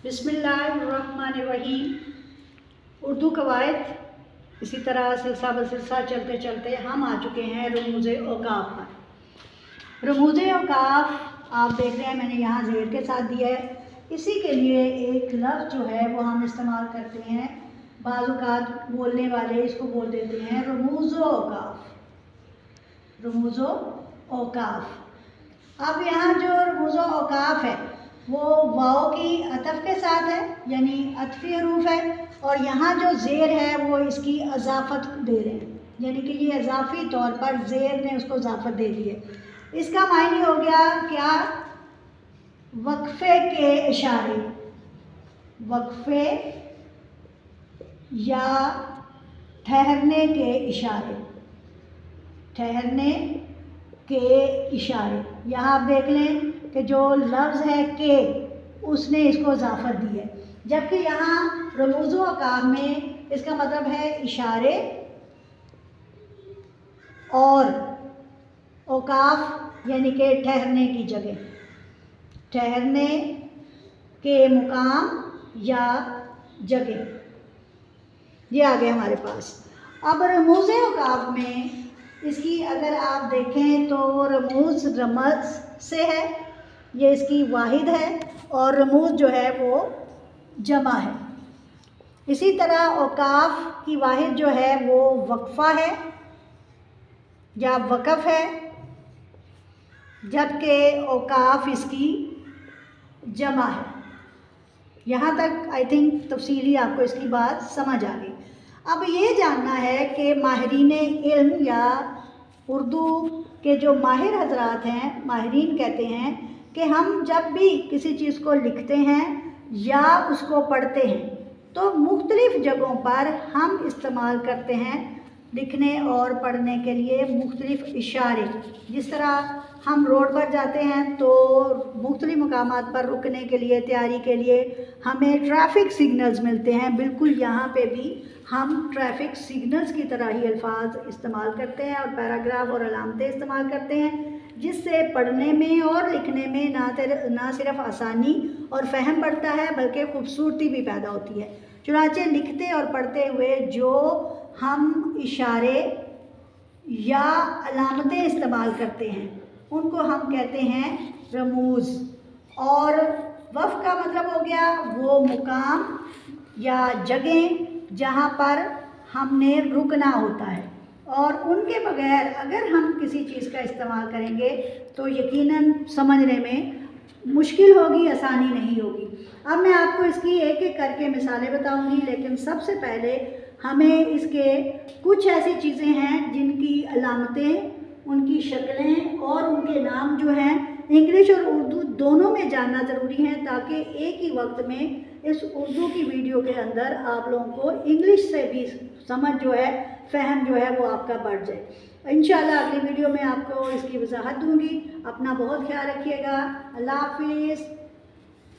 बिस्मिल्लाहिर्रहमानिर्रहीम। उर्दू कवायद इसी तरह सिलसिला बसिलसिला चलते चलते हम आ चुके हैं रमूज़ औकाफ पर। रमूज़ औकाफ आप देख रहे हैं, मैंने यहाँ ज़ेर के साथ दिया है। इसी के लिए एक लफ्ज़ जो है वो हम इस्तेमाल करते हैं, बाज़ औक़ात बोलने वाले इसको बोल देते हैं रमूज़ औकाफ, रमूज़ औकाफ। अब यहाँ जो रमूज़ औकाफ है वो वाव की अतफ़ के साथ है, यानी अतफ़ी हरूफ है, और यहाँ जो ज़ेर है वो इसकी अज़ाफ़त दे रहे हैं, यानी कि ये इजाफ़ी तौर पर ज़ेर ने उसको इजाफ़त दे दी है। इसका मायने हो गया क्या? वक्फ़े के इशारे, वक्फ़े या ठहरने के इशारे, ठहरने के इशारे। यहाँ आप देख लें कि जो लफ्ज़ है के उसने इसको इजाफ़त दी है, जबकि यहाँ रमूज़ औकाफ में इसका मतलब है इशारे, और औकाफ यानी कि ठहरने की जगह, ठहरने के मुकाम या जगह। ये आ गया हमारे पास। अब रमूज़ औकाफ में इसकी अगर आप देखें तो रमूज़ रमज़ से है, ये इसकी वाहिद है, और रमूज़ जो है वो जमा है। इसी तरह औकाफ की वाहिद जो है वो वक्फ़ा है या वक़फ़ है, जबकि औकाफ इसकी जमा है। यहाँ तक आई थिंक तफसीली आपको इसकी बात समझ आ गई। अब ये जानना है कि माहिरीन इल्म या उर्दू के जो माहिर हजरात हैं, माहिरीन कहते हैं कि हम जब भी किसी चीज़ को लिखते हैं या उसको पढ़ते हैं तो मुख्तलिफ़ जगहों पर हम इस्तेमाल करते हैं लिखने और पढ़ने के लिए मुख्तलिफ़ इशारे। जिस तरह हम रोड पर जाते हैं तो मुख्तलिफ़ मकामात पर रुकने के लिए, तैयारी के लिए हमें ट्रैफिक सिग्नल्स मिलते हैं। बिल्कुल यहाँ पे भी हम ट्रैफिक सिग्नल्स की तरह ही अल्फाज इस्तेमाल करते हैं और पैराग्राफ और अलामतें इस्तेमाल करते हैं, जिससे पढ़ने में और लिखने में ना सिर्फ आसानी और फ़हम बढ़ता है बल्कि खूबसूरती भी पैदा होती है। चुनांचे लिखते और पढ़ते हुए जो हम इशारे या अलामतें इस्तेमाल करते हैं उनको हम कहते हैं रमूज़। और वफ़ का मतलब हो गया वो मुकाम या जगह जहाँ पर हमने रुकना होता है, और उनके बगैर अगर हम किसी चीज़ का इस्तेमाल करेंगे तो यकीनन समझने में मुश्किल होगी, आसानी नहीं होगी। अब मैं आपको इसकी एक एक करके मिसालें बताऊंगी, लेकिन सबसे पहले हमें इसके कुछ ऐसी चीज़ें हैं जिनकी अलामतें, उनकी शक्लें और उनके नाम जो हैं इंग्लिश और उर्दू दोनों में जानना ज़रूरी है, ताकि एक ही वक्त में इस उर्दू की वीडियो के अंदर आप लोगों को इंग्लिश से भी समझ जो है, फ़हम जो है वो आपका बढ़ जाए। इंशाल्लाह अगली वीडियो में आपको इसकी वजाहत दूँगी। अपना बहुत ख्याल रखिएगा। अल्लाह हाफिज़।